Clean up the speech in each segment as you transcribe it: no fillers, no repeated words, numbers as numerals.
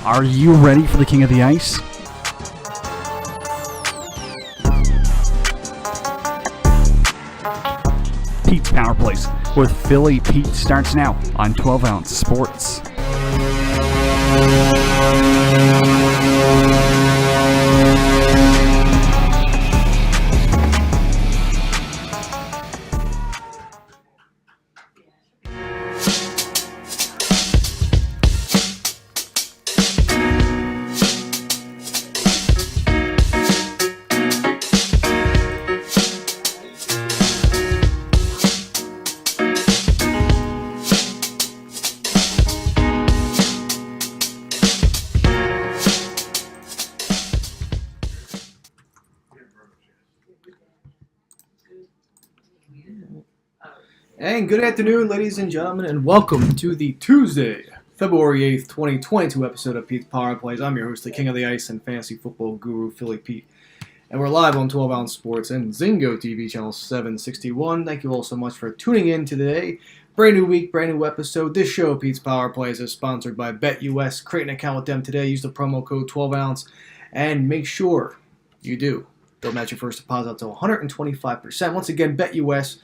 Are you ready for the King of the Ice? Pete's Power Plays with Philly Pete starts now on 12 Ounce Sports. And good afternoon, ladies and gentlemen, and welcome to the Tuesday, February 8th, 2022 episode of Pete's Power Plays. I'm your host, the King of the Ice and fantasy football guru, Philly Pete. And we're live on 12 Ounce Sports and Zingo TV channel 761. Thank you all so much for tuning in today. Brand new week, brand new episode. This show, Pete's Power Plays, is sponsored by BetUS. Create an account with them today. Use the promo code 12 Ounce and make sure you do. They'll match your first deposit up to 125%. Once again, BetUS.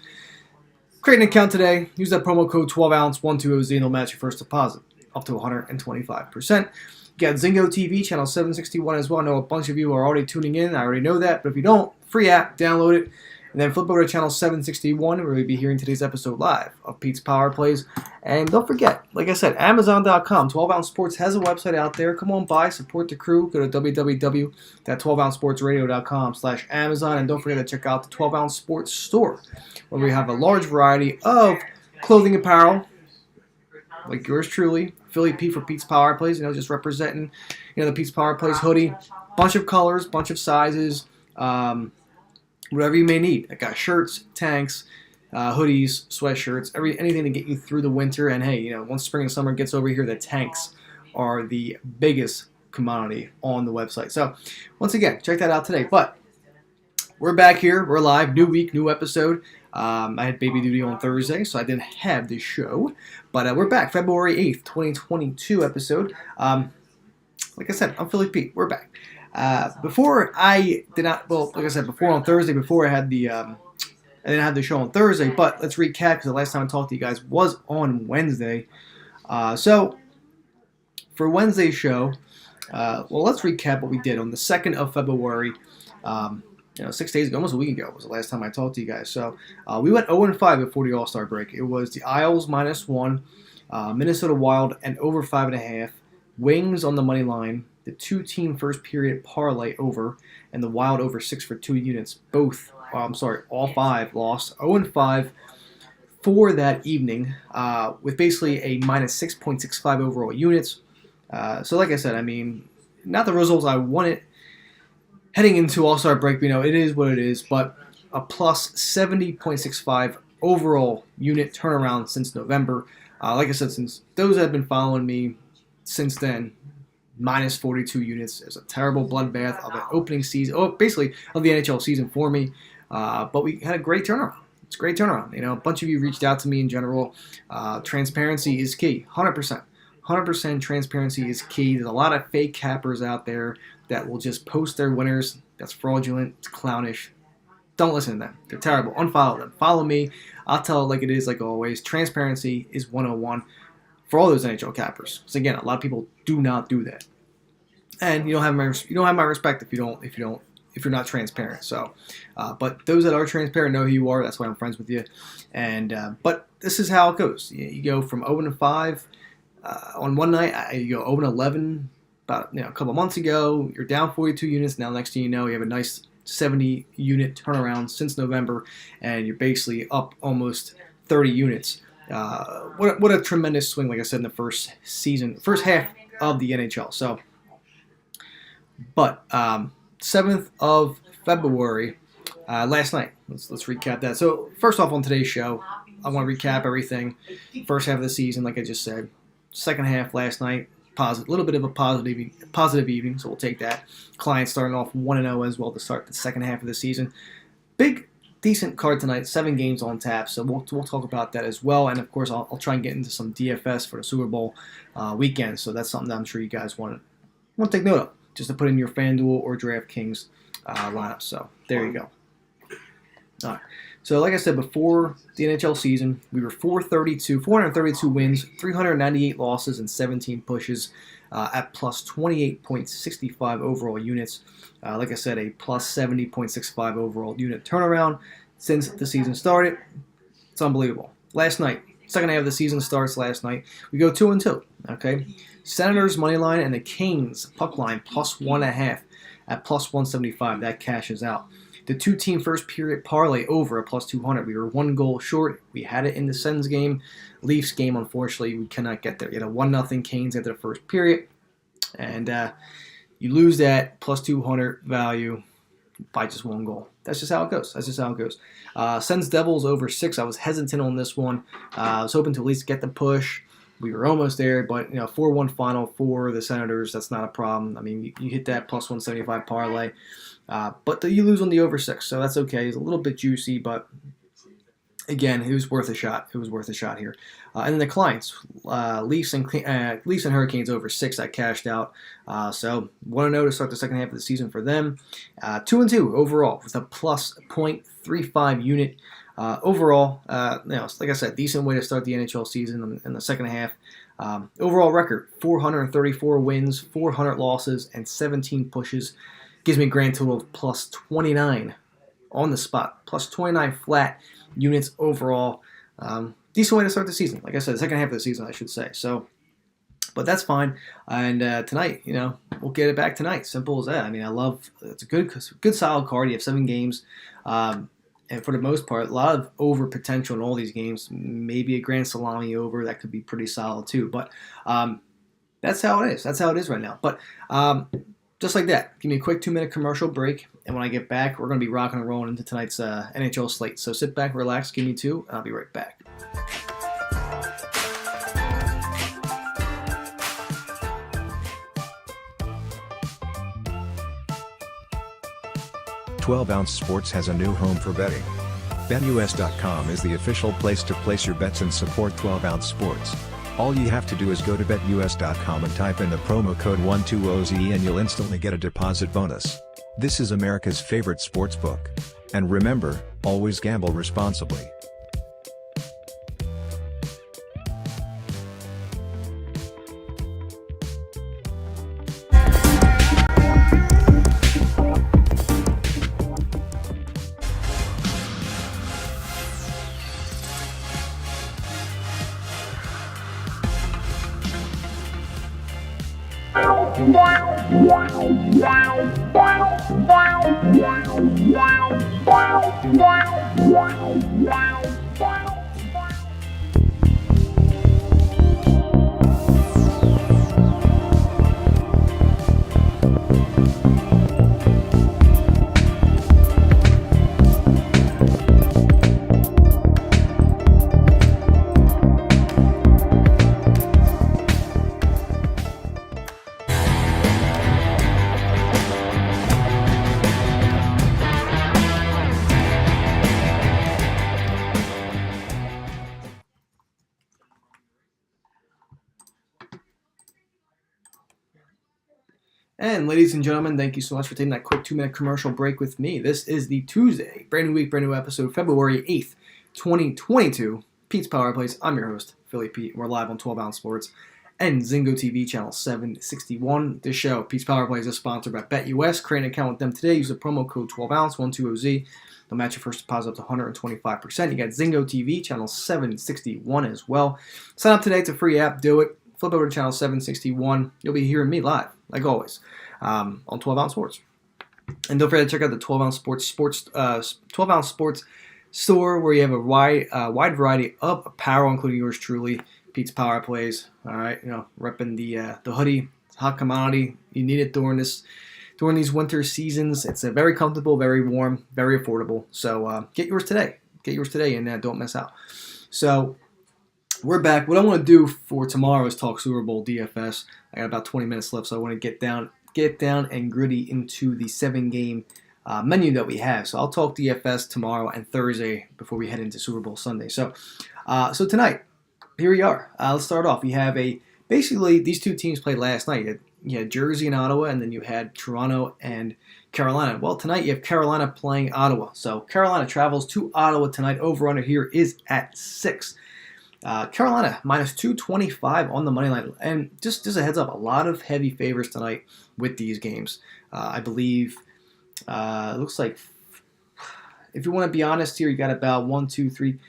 Create an account today. Use that promo code 12ounce 120Z and they'll match your first deposit up to 125%. You got Zingo TV channel 761 as well. I know a bunch of you are already tuning in. I already know that. But if you don't, free app, download it. And then flip over to channel 761 where we'll be hearing today's episode live of Pete's Power Plays. And don't forget, like I said, Amazon.com. 12 Ounce Sports has a website out there. Come on by, support the crew. Go to www.12ouncesportsradio.com/Amazon. And don't forget to check out the 12 Ounce Sports store where we have a large variety of clothing apparel, like yours truly, Philly Pete for Pete's Power Plays, just representing, the Pete's Power Plays hoodie, bunch of colors, bunch of sizes, whatever you may need. I got shirts, tanks, hoodies, sweatshirts, anything to get you through the winter. And hey, once spring and summer gets over here, the tanks are the biggest commodity on the website. So once again, check that out today. But we're back here. We're live. New week, new episode. I had baby duty on Thursday, so I didn't have the show. But we're back. February 8th, 2022 episode. Like I said, I'm Philly Pete. We're back. Before I did not, like I said, before on Thursday, before I had I didn't have the show on Thursday, but let's recap because the last time I talked to you guys was on Wednesday. So for Wednesday's show, let's recap what we did on the 2nd of February. 6 days ago, almost a week ago, was the last time I talked to you guys. So we went 0-5 before the All-Star break. It was the Isles -1, Minnesota Wild and over 5.5, Wings on the money line, the 2-team first period parlay over, and the Wild over 6 for 2 units. All 5 lost 0-5 for that evening, with basically a -6.65 overall units. So like I said, not the results I wanted heading into All-Star break. It is what it is, but a plus 70.65 overall unit turnaround since November. Like I said, since those that have been following me since then, minus 42 units. It was a terrible bloodbath of an opening season, basically of the NHL season for me. But we had a great turnaround. It's a great turnaround. A bunch of you reached out to me in general. Transparency is key, 100%. 100% transparency is key. There's a lot of fake cappers out there that will just post their winners. That's fraudulent. It's clownish. Don't listen to them. They're terrible. Unfollow them. Follow me. I'll tell it like it is, like always. Transparency is 101 for all those NHL cappers. Because again, a lot of people do not do that, and you don't have my respect if you're not transparent. So, but those that are transparent know who you are. That's why I'm friends with you. And but this is how it goes. You go from 0-5 on one night. You go 0-11 about a couple months ago. You're down 42 units. Now next thing you know, you have a nice 70 unit turnaround since November, and you're basically up almost 30 units. What a tremendous swing, like I said, in the first half of the NHL. So, but 7th of February, last night. Let's recap that. So first off on today's show, I want to recap everything. First half of the season, like I just said. Second half last night, a little bit of a positive evening, so we'll take that. Clients starting off 1-0 as well to start the second half of the season. Big, decent card tonight, 7 games on tap, so we'll talk about that as well. And of course, I'll try and get into some DFS for the Super Bowl weekend, so that's something that I'm sure you guys want want to take note of, just to put in your FanDuel or DraftKings lineup. So there you go. All right. So like I said, before the NHL season, we were 432 wins, 398 losses, and 17 pushes at plus 28.65 overall units. Like I said, a plus 70.65 overall unit turnaround since the season started. It's unbelievable. Last night, second half of the season starts last night. We go 2-2. Okay, Senators money line and the Kings puck line plus 1.5 at plus 175. That cashes out. The two-team first period parlay over a plus 200. We were 1 goal short. We had it in the Sens game. Leafs game, unfortunately, we cannot get there. You had a 1-0 Canes after the first period. And you lose that plus 200 value by just 1 goal. That's just how it goes. Sens Devils over 6. I was hesitant on this one. I was hoping to at least get the push. We were almost there, but 4-1 final for the Senators. That's not a problem. I mean, you hit that plus 175 parlay. But you lose on the over 6, so that's okay. It's a little bit juicy, but again, it was worth a shot. Here. And then the clients, Leafs and Hurricanes over 6, that cashed out. So 1-0 to start the second half of the season for them. 2-2 overall with a plus 0.35 unit. Overall, like I said, decent way to start the NHL season in the second half. Overall record, 434 wins, 400 losses, and 17 pushes. Gives me a grand total of plus 29 on the spot. Plus 29 flat units overall. Decent way to start the season. Like I said, the second half of the season, I should say. So, but that's fine. And tonight, we'll get it back tonight. Simple as that. I mean, it's a good solid card. You have 7 games. And for the most part, a lot of over potential in all these games. Maybe a grand salami over. That could be pretty solid too. But that's how it is. That's how it is right now. But just like that, give me a quick 2-minute commercial break, and when I get back, we're going to be rocking and rolling into tonight's NHL slate. So sit back, relax, give me 2, and I'll be right back. "12 Ounce Sports" has a new home for betting. BetUS.com is the official place to place your bets and support 12 Ounce Sports. All you have to do is go to BetUS.com and type in the promo code 120Z and you'll instantly get a deposit bonus. This is America's favorite sportsbook. And remember, always gamble responsibly. And ladies and gentlemen, thank you so much for taking that quick 2-minute commercial break with me. This is the Tuesday, brand new week, brand new episode, February 8th, 2022. Pete's Power Plays. I'm your host, Philly Pete. We're live on 12 Ounce Sports and Zingo TV channel 761. This show, Pete's Power Plays, is sponsored by BetUS. Create an account with them today. Use the promo code 12ounce 120Z. They'll match your first deposit up to 125%. You got Zingo TV channel 761 as well. Sign up today. It's a free app. Do it. Flip over to channel 761. You'll be hearing me live, like always, on 12 Ounce Sports. And don't forget to check out the 12 Ounce Sports store, where you have a wide variety of apparel, including yours truly, Pete's Power Plays. All right, repping the hoodie, hot commodity. You need it during these winter seasons. It's very comfortable, very warm, very affordable. So get yours today. And don't miss out. So we're back. What I want to do for tomorrow is talk Super Bowl DFS. I got about 20 minutes left, so I want to get down and gritty into the 7-game menu that we have. So I'll talk DFS tomorrow and Thursday before we head into Super Bowl Sunday. So tonight, here we are. Let's start off. We have basically these two teams played last night. you had Jersey and Ottawa, and then you had Toronto and Carolina. Well, tonight you have Carolina playing Ottawa. So Carolina travels to Ottawa tonight. Over-under here is at 6. Carolina minus 225 on the money line. And just a heads up, a lot of heavy favors tonight with these games. I believe it looks like, if you want to be honest here, you got about 1, 2, 3, you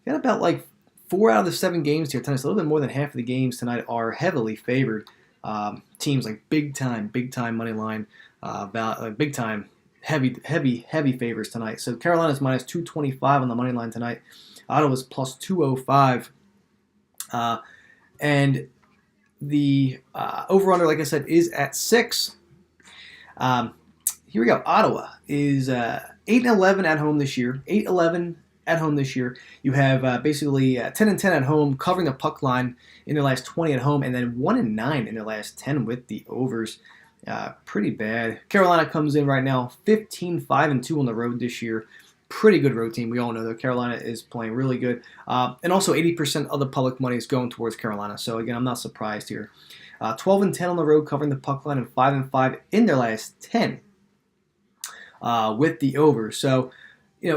got about like 4 out of the 7 games here tonight. So a little bit more than half of the games tonight are heavily favored. Teams like big time money line, big time heavy favors tonight. So Carolina's minus 225 on the money line tonight. Ottawa's plus 205. And the over-under, like I said, is at 6. Here we go. Ottawa is 8-11 at home this year. 8-11 at home this year. You have basically 10-10 at home, covering the puck line in their last 20 at home, and then 1-9 in their last 10 with the overs. Pretty bad. Carolina comes in right now 15-5-2 on the road this year. Pretty good road team. We all know that Carolina is playing really good. And also 80% of the public money is going towards Carolina. So again, I'm not surprised here. 12-10 on the road, covering the puck line, and 5-5 in their last 10 with the over. So,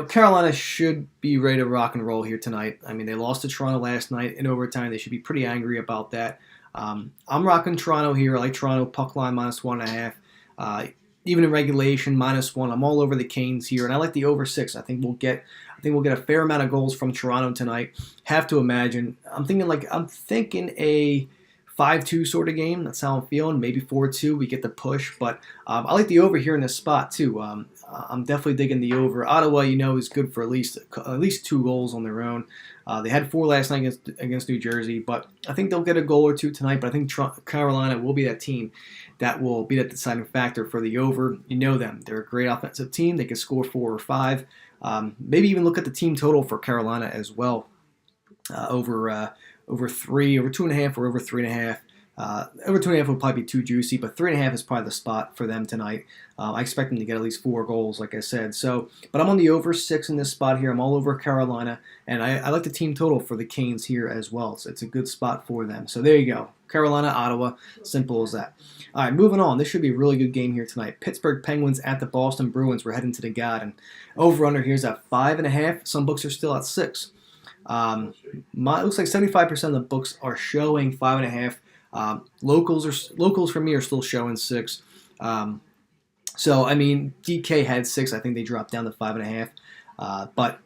Carolina should be ready to rock and roll here tonight. I mean, they lost to Toronto last night in overtime. They should be pretty angry about that. I'm rocking Toronto here. I like Toronto puck line minus 1.5. Even in regulation, -1. I'm all over the Canes here, and I like the over 6. I think we'll get a fair amount of goals from Toronto tonight. Have to imagine. I'm thinking a 5-2 sort of game. That's how I'm feeling. Maybe 4-2. We get the push, but I like the over here in this spot too. I'm definitely digging the over. Ottawa, is good for at least 2 goals on their own. They had 4 last night against New Jersey, but I think they'll get a goal or 2 tonight. But I think Carolina will be that team that will be that deciding factor for the over. You know them. They're a great offensive team. They can score 4 or 5. Maybe even look at the team total for Carolina as well. Over 3, over 2.5, or over 3.5. Over 2.5 would probably be too juicy, but 3.5 is probably the spot for them tonight. I expect them to get at least 4 goals, like I said. But I'm on the over 6 in this spot here. I'm all over Carolina, and I like the team total for the Canes here as well. So it's a good spot for them. So there you go. Carolina, Ottawa, simple as that. All right, moving on. This should be a really good game here tonight. Pittsburgh Penguins at the Boston Bruins. We're heading to the Garden. Over-under here is at 5.5. Some books are still at 6. It looks like 75% of the books are showing 5.5. Locals for me are still showing 6. So I mean, DK had 6. I think they dropped down to 5.5. But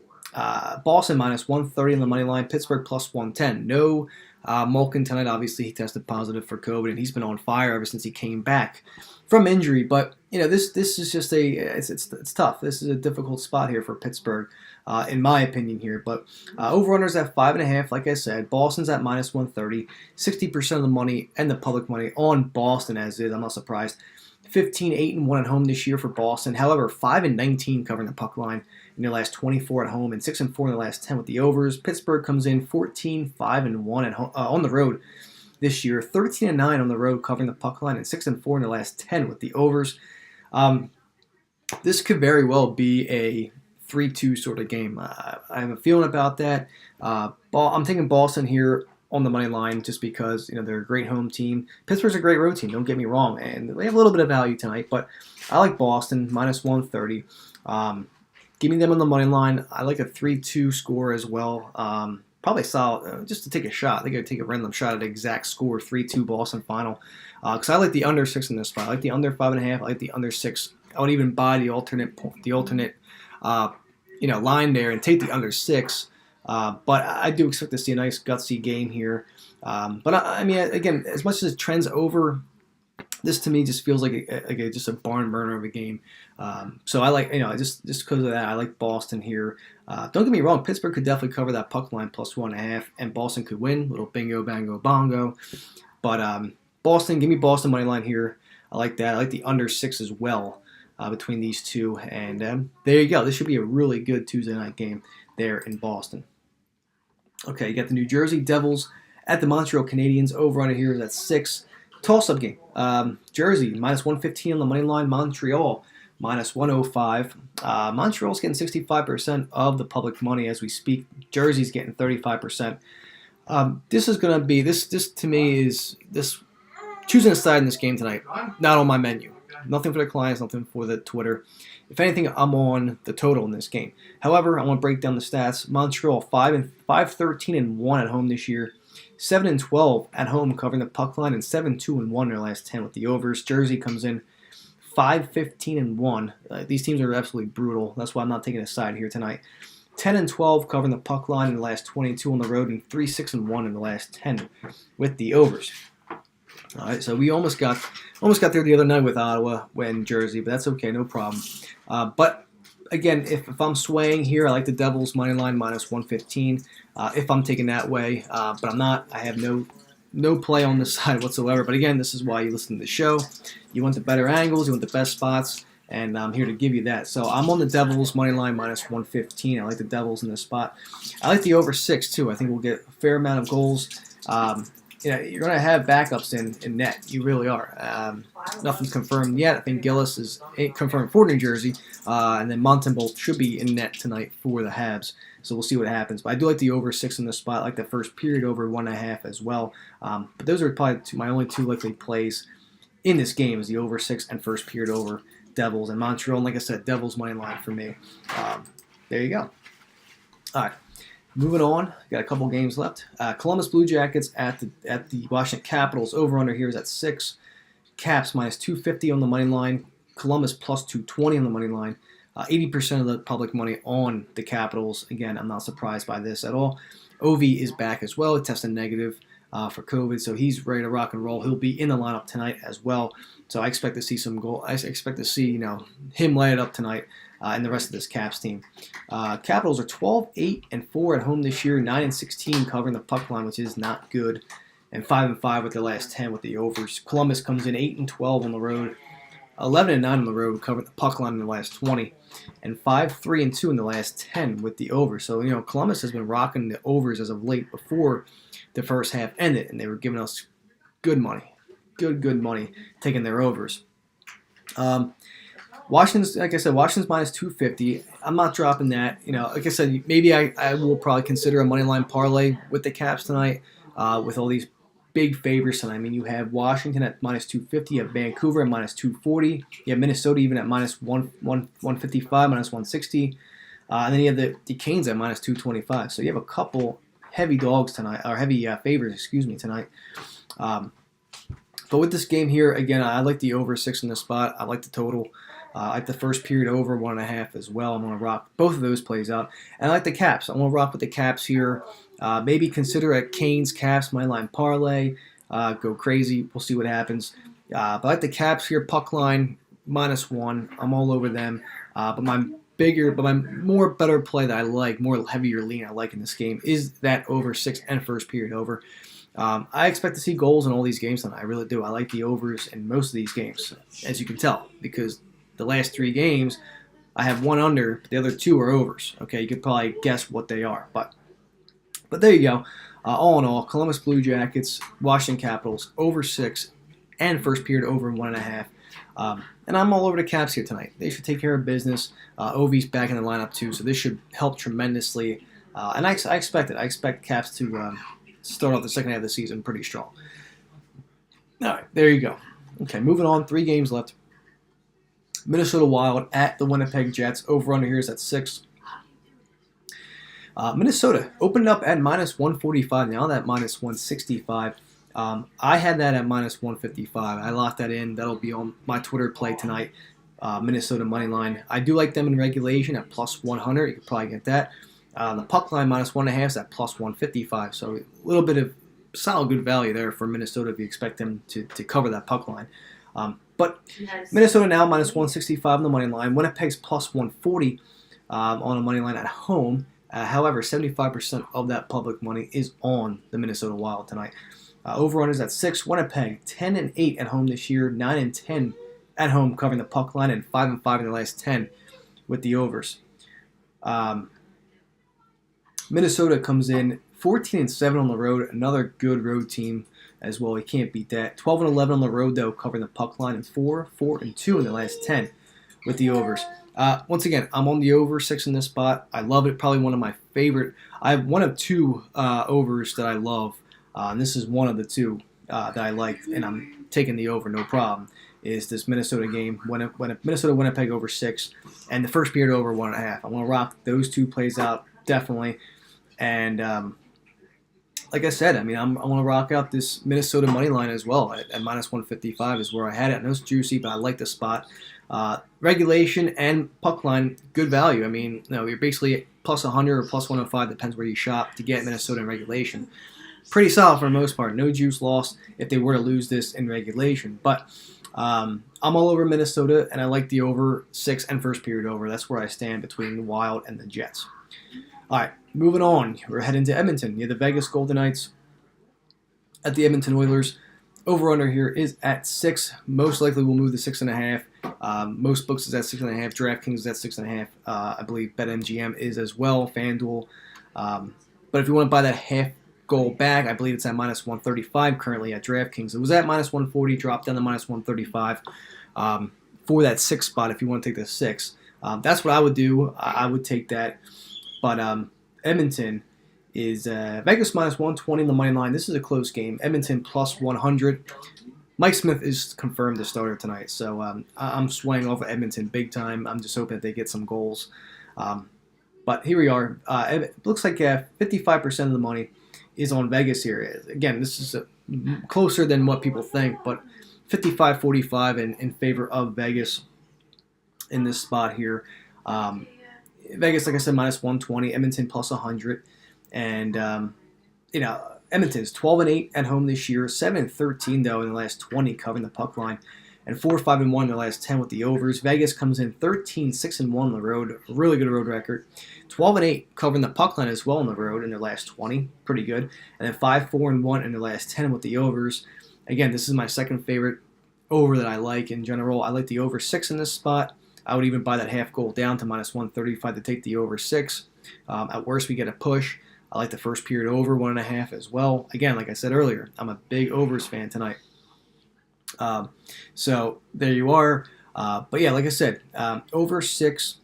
Boston minus 130 on the money line. Pittsburgh plus 110. No Malkin tonight. Obviously, he tested positive for COVID, and he's been on fire ever since he came back from injury. But this is just it's tough. This is a difficult spot here for Pittsburgh, in my opinion here. But over-under's at 5.5. Like I said, Boston's at minus 130. 60% of the money and the public money on Boston as is. I'm not surprised. 15-8-1 at home this year for Boston. However, 5-19 covering the puck line in their last 24 at home, and 6-4 in their last 10 with the overs. Pittsburgh comes in 14-5-1 at home, on the road this year. 13-9 on the road covering the puck line, and 6-4 in their last 10 with the overs. This could very well be a 3-2 sort of game. I have a feeling about that. I'm taking Boston here on the money line just because they're a great home team. Pittsburgh's a great road team, don't get me wrong, and they have a little bit of value tonight, but I like Boston minus 130. Give me them on the money line. I like a 3-2 score as well. Probably solid, just to take a shot. I think I'd take a random shot at the exact score, 3-2 Boston final. Because I like the under 6 in this spot. I like the under 5.5. I like the under 6. I would even buy the alternate line there and take the under 6. But I do expect to see a nice gutsy game here. But I mean, again, as much as it trends over, this to me just feels like just a barn burner of a game. So I like, just because of that, I like Boston here. Don't get me wrong, Pittsburgh could definitely cover that puck line plus 1.5, and Boston could win. Little bingo, bango, bongo. But Boston, give me Boston money line here. I like that. I like the under 6 as well between these two. And there you go. This should be a really good Tuesday night game there in Boston. Okay, you got the New Jersey Devils at the Montreal Canadiens. Over under here is at 6. Toss-up game. Jersey, minus 115 on the money line. Montreal, minus 105. Montreal's getting 65% of the public money as we speak. Jersey's getting 35%. This is going to be, this to me is, this choosing a side in this game tonight. Not on my menu. Nothing for the clients, nothing for the Twitter. If anything, I'm on the total in this game. However, I want to break down the stats. Montreal 5-13-1 at home this year, 7-12 at home covering the puck line, and 7-2-1 in their last 10 with the overs. Jersey comes in 5-15-1. These teams are absolutely brutal. That's why I'm not taking a side here tonight. 10-12 covering the puck line in the last 22 on the road, and 3-6-1 in the last 10 with the overs. All right, so we almost got there the other night with Ottawa and Jersey, but that's okay, no problem. But again, if I'm swaying here, I like the Devils money line minus 115. If I'm taking that way, but I'm not. I have no play on this side whatsoever. But again, this is why you listen to the show. You want the better angles, you want the best spots, and I'm here to give you that. So I'm on the Devils money line minus 115. I like the Devils in this spot. I like the over 6 too. I think we'll get a fair amount of goals. You're going to have backups in net. You really are. Nothing's confirmed yet. I think Gillis is confirmed for New Jersey, and then Montembeault should be in net tonight for the Habs. So we'll see what happens. But I do like the over 6 in this spot. I like the first period over 1.5 as well. But those are probably my only two likely plays in this game is the over 6 and first period over Devils and Montreal. And like I said, Devils money line for me. There you go. All right. Moving on, got a couple games left. Columbus Blue Jackets at the Washington Capitals. Over under here is at 6. Caps minus 250 on the money line. Columbus plus 220 on the money line. 80% of the public money on the Capitals. Again, I'm not surprised by this at all. Ovi is back as well. He tested negative for COVID, so he's ready to rock and roll. He'll be in the lineup tonight as well. So I expect to see some goal. I expect to see him lay it up tonight. And the rest of this Caps team. Capitals are 12-8-4 at home this year, 9-16 covering the puck line, which is not good, and 5-5 with their last 10 with the overs. Columbus comes in 8-12 on the road, 11-9 on the road, covering the puck line in the last 20, and 5-3-2 in the last 10 with the overs. So Columbus has been rocking the overs as of late before the first half ended, and they were giving us good money, good money, taking their overs. Washington's, like I said, Washington's minus 250. I'm not dropping that. Like I said, maybe I will probably consider a money line parlay with the Caps tonight with all these big favorites. And I mean, you have Washington at minus 250, you have Vancouver at minus 240, you have Minnesota even at minus 155, minus 160, and then you have the Canes at minus 225. So you have a couple heavy dogs tonight, or heavy favorites, tonight. But with this game here, again, I like the over 6 in this spot. I like the total. I like the first period over 1.5 as well. I'm going to rock both of those plays out. And I like the Caps. I'm going to rock with the Caps here. Maybe consider a Canes Caps moneyline parlay. Go crazy. We'll see what happens. But I like the Caps here. Puck line -1. I'm all over them. But my more better play that I like, more heavier lean I like in this game is that over 6 and first period over. I expect to see goals in all these games tonight. I really do. I like the overs in most of these games, as you can tell, because the last 3 games, I have one under, but the other 2 are overs. Okay, you could probably guess what they are, but there you go. All in all, Columbus Blue Jackets, Washington Capitals, over 6, and first period over 1.5. And I'm all over the Caps here tonight. They should take care of business. Ovi's back in the lineup too, so this should help tremendously. And I expect it. I expect Caps to start off the second half of the season pretty strong. All right, there you go. Okay, moving on. 3 games left. Minnesota Wild at the Winnipeg Jets. Over under here is at 6. Minnesota opened up at minus 145. Now that minus 165. I had that at minus 155. I locked that in. That'll be on my Twitter play tonight. Minnesota money line. I do like them in regulation at plus 100. You could probably get that. The puck line minus 1.5 is at plus 155. So a little bit of solid good value there for Minnesota if you expect them to cover that puck line. But Minnesota now minus 165 on the money line. Winnipeg's plus 140 on a money line at home. However, 75% of that public money is on the Minnesota Wild tonight. Over-run is at 6. Winnipeg 10-8 at home this year, 9-10 at home covering the puck line, and 5-5 in the last 10 with the overs. Minnesota comes in 14-7 on the road, another good road team as well. You can't beat that. 12-11 on the road though, covering the puck line, and 4-2 in the last 10 with the overs. Once again, I'm on the over 6 in this spot. I love it. Probably one of my favorite. I have one of 2 overs that I love. And this is one of the 2. that I liked, and I'm taking the over, no problem, is this Minnesota game, Minnesota-Winnipeg over 6, and the first period over 1.5. I want to rock those two plays out, definitely. And like I said, I want to rock out this Minnesota money line as well at minus 155 is where I had it. I know it's juicy, but I like the spot. Regulation and puck line, good value. You're basically plus 100 or plus 105, depends where you shop, to get Minnesota in regulation. Pretty solid for the most part. No juice loss if they were to lose this in regulation. But I'm all over Minnesota, and I like the over 6 and first period over. That's where I stand between the Wild and the Jets. All right, moving on. We're heading to Edmonton. You have the Vegas Golden Knights at the Edmonton Oilers. Over-under here is at 6. Most likely we'll move to 6.5. Most books is at 6.5. DraftKings is at 6.5. I believe BetMGM is as well. FanDuel. But if you want to buy that half goal back, I believe it's at minus 135 currently at DraftKings. It was at minus 140, dropped down to minus 135 for that 6 spot if you want to take the 6. That's what I would do. I would take that. But Edmonton is Vegas minus 120 in the money line. This is a close game. Edmonton plus 100. Mike Smith is confirmed the starter tonight, so I'm swaying over Edmonton big time. I'm just hoping that they get some goals. But here we are. It looks like 55% of the money is on Vegas here. Again, this is closer than what people think, but 55-45 in favor of Vegas in this spot here. Vegas, like I said, minus 120. Edmonton plus 100. And, Edmonton's 12-8 at home this year. 7-13, though, in the last 20 covering the puck line. And 4-5-1 in their last 10 with the overs. Vegas comes in 13-6-1 on the road. Really good road record. 12-8 covering the puck line as well on the road in their last 20. Pretty good. And then 5-4-1 in their last 10 with the overs. Again, this is my second favorite over that I like in general. I like the over 6 in this spot. I would even buy that half goal down to minus 135 to take the over 6. At worst, we get a push. I like the first period over 1.5 as well. Again, like I said earlier, I'm a big overs fan tonight. So there you are. But yeah, like I said, over 6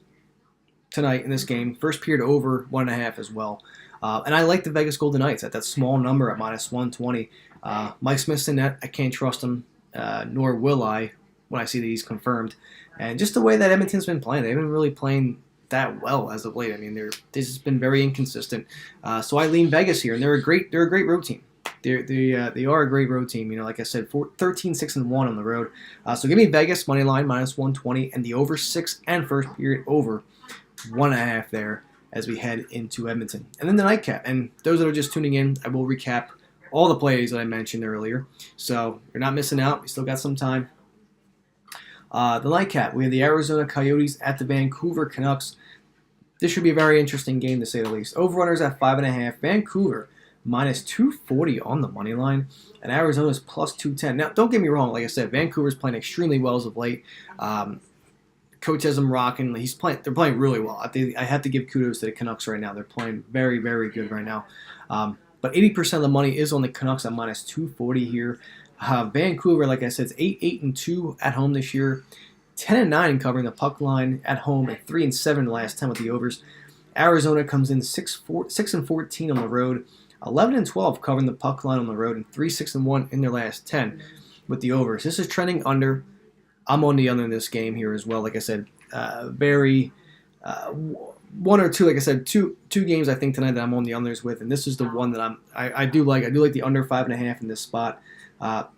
tonight in this game. First period over 1.5 as well. And I like the Vegas Golden Knights at that small number at minus 120. Mike Smith's in net. I can't trust him, nor will I when I see that he's confirmed. And just the way that Edmonton's been playing, they've been really playing that well as of late. They've just been very inconsistent. So I lean Vegas here, and they're a great road team. They are a great road team. Like I said, 13-6-1 on the road. So give me Vegas money line minus 120 and the over 6 and first period over 1.5 there as we head into Edmonton. And then the nightcap. And those that are just tuning in, I will recap all the plays that I mentioned earlier. So you're not missing out. You still got some time. The nightcap, we have the Arizona Coyotes at the Vancouver Canucks. This should be a very interesting game, to say the least. Over-runners at 5.5. Vancouver minus 240 on the money line, and Arizona's plus 210. Now, don't get me wrong. Like I said, Vancouver's playing extremely well as of late. Coach has them rocking. They're playing really well. I have to give kudos to the Canucks right now. They're playing very, very good right now. But 80% of the money is on the Canucks at minus 240 here. Vancouver, like I said, is 8-2 at home this year, 10-9 covering the puck line at home, and 3-7 in the last 10 with the overs. Arizona comes in 6-14 on the road, 11-12 covering the puck line on the road, and 3-6-1 in their last 10 with the overs. This is trending under. I'm on the under in this game here as well. Like I said, one or two. Like I said, two games I think tonight that I'm on the unders with, and this is the one that I do like. I do like the under 5.5 in this spot.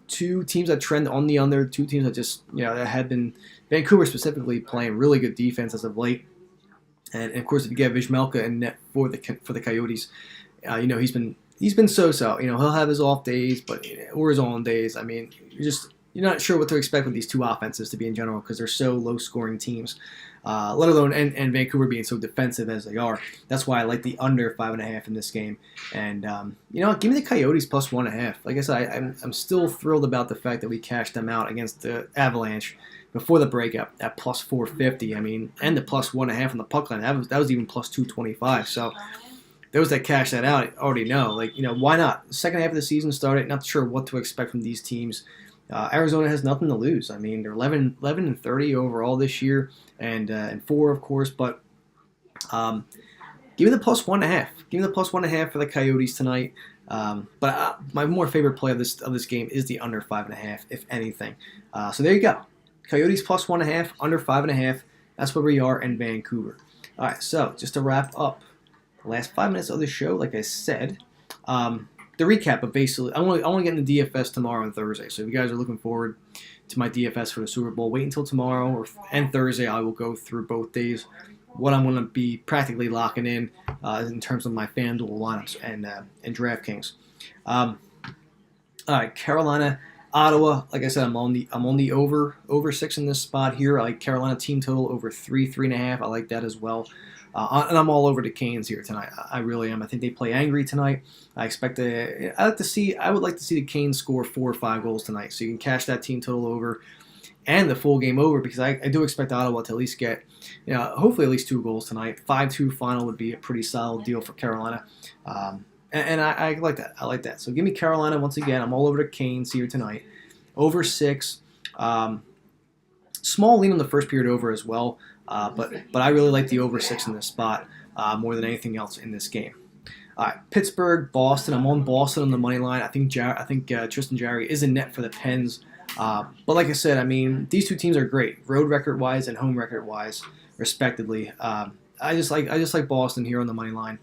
Two teams that trend on the under, two teams that just, that have been, Vancouver specifically, playing really good defense as of late. And of course, if you get Vizmelka in net for the Coyotes, he's been so-so. He'll have his off days, or his on days. You're not sure what to expect with these two offenses to be in general because they're so low-scoring teams. Let alone and Vancouver being so defensive as they are. That's why I like the under 5.5 in this game. And give me the Coyotes plus 1.5. Like I said, I'm still thrilled about the fact that we cashed them out against the Avalanche before the breakup at plus 450. And the plus 1.5 on the puck line. That was even plus 225. So those that cash that out already know. Why not? Second half of the season started. Not sure what to expect from these teams. Arizona has nothing to lose. They're 11-30 overall this year, and 4, of course. But give me the plus 1.5. Give me the plus 1.5 for the Coyotes tonight. My more favorite play of this game is the under 5.5, if anything. So there you go. Coyotes plus 1.5, under 5.5. That's where we are in Vancouver. All right, so just to wrap up the last 5 minutes of the show, like I said, the recap of basically, I want to get into DFS tomorrow and Thursday. So if you guys are looking forward to my DFS for the Super Bowl, wait until tomorrow and Thursday. I will go through both days what I'm going to be practically locking in terms of my FanDuel lineups and DraftKings. All right, Carolina, Ottawa. Like I said, I'm on the over 6 in this spot here. I like Carolina team total over 3.5. I like that as well. And I'm all over the Canes here tonight. I really am. I think they play angry tonight. I would like to see the Canes score 4 or 5 goals tonight, so you can cash that team total over and the full game over, because I do expect Ottawa to at least get, hopefully at least 2 goals tonight. 5-2 final would be a pretty solid deal for Carolina. And I like that. I like that. So give me Carolina once again. I'm all over the Canes here tonight. Over 6. Small lean on the first period over as well. But I really like the over 6 in this spot more than anything else in this game. All right, Pittsburgh, Boston. I'm on Boston on the money line. I think Tristan Jarry is in net for the Pens. But like I said, I mean, these two teams are great, road record wise and home record wise, respectively. I just like Boston here on the money line.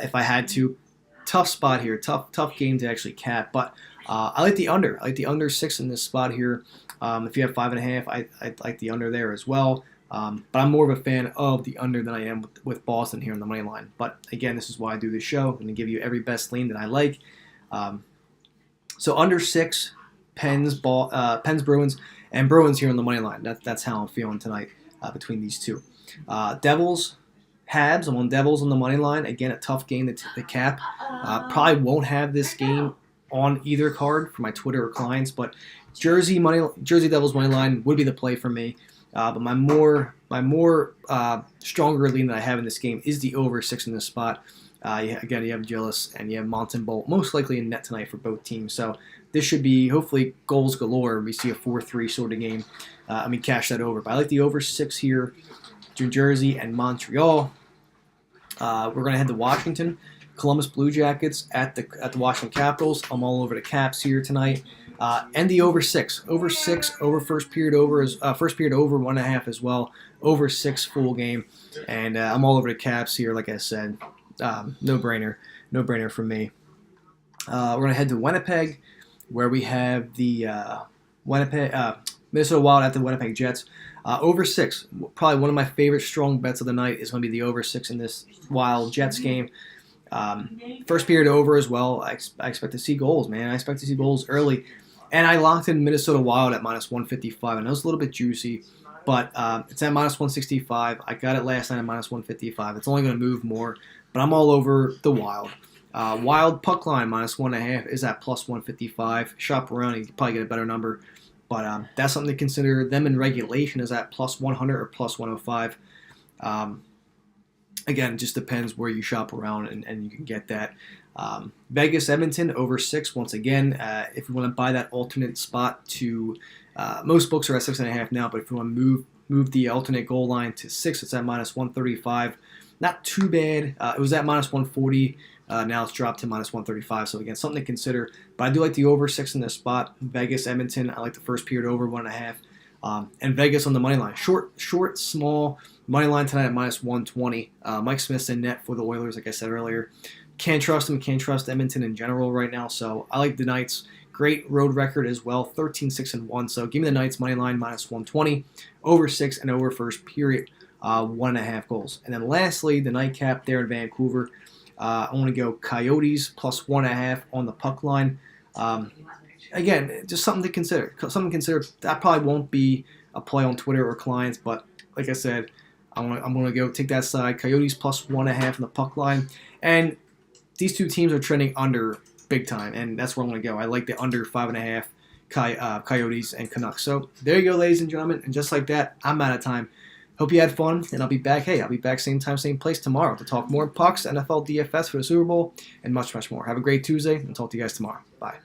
If I had to, tough spot here, tough game to actually cap. But I like the under. I like the under 6 in this spot here. If you have 5.5, I like the under there as well. But I'm more of a fan of the under than I am with Boston here on the money line. But again, this is why I do this show. I'm going to give you every best lean that I like. So under 6, Pens, Bruins, and Bruins here on the money line. That's how I'm feeling tonight between these two. Devils, Habs. I'm on Devils on the money line. Again, a tough game to cap. Probably won't have this game on either card for my Twitter or clients, but Jersey Devils money line would be the play for me. But my more stronger lean that I have in this game is the over 6 in this spot. Again, you have Gillis and you have Monson Bolt most likely in net tonight for both teams. So this should be hopefully goals galore. We see a 4-3 sort of game. Cash that over. But I like the over 6 here. New Jersey and Montreal. We're going to head to Washington. Columbus Blue Jackets at the Washington Capitals. I'm all over the Caps here tonight. And the over 6. Over 6, over first period over 1.5 as well. Over 6 full game. And I'm all over the Caps here, like I said. No brainer for me. We're going to head to Winnipeg, where we have the Minnesota Wild at the Winnipeg Jets. Over 6, probably one of my favorite strong bets of the night is going to be the over 6 in this Wild Jets game. First period over as well. I expect to see goals, man. I expect to see goals early. And I locked in Minnesota Wild at minus 155. I know it's a little bit juicy, but it's at minus 165. I got it last night at minus 155. It's only going to move more, but I'm all over the Wild. Wild puck line minus 1.5 is at plus 155. Shop around, you can probably get a better number. But that's something to consider. Them in regulation is at plus 100 or plus 105. Again, it just depends where you shop around and you can get that. Vegas, Edmonton, over 6 once again. If you want to buy that alternate spot to, most books are at 6.5 now, but if you want to move the alternate goal line to 6, it's at minus 135. Not too bad. It was at minus 140. Now it's dropped to minus 135. So again, something to consider. But I do like the over 6 in this spot. Vegas, Edmonton. I like the first period over 1.5. And Vegas on the money line. Short, small money line tonight at minus 120. Mike Smith's in net for the Oilers, like I said earlier. Can't trust him. Can't trust Edmonton in general right now. So I like the Knights. Great road record as well. 13-6-1. So give me the Knights money line minus 120. Over 6 and over first period. 1.5 goals. And then lastly, the nightcap there in Vancouver. I want to go Coyotes plus 1.5 on the puck line. Again, just something to consider. That probably won't be a play on Twitter or clients, but like I said, I'm going to go take that side. Coyotes plus 1.5 on the puck line. And these two teams are trending under big time, and that's where I'm going to go. I like the under 5.5 Coyotes and Canucks. So there you go, ladies and gentlemen. And just like that, I'm out of time. Hope you had fun, and I'll be back. I'll be back same time, same place tomorrow to talk more pucks, NFL DFS for the Super Bowl, and much, much more. Have a great Tuesday, and talk to you guys tomorrow. Bye.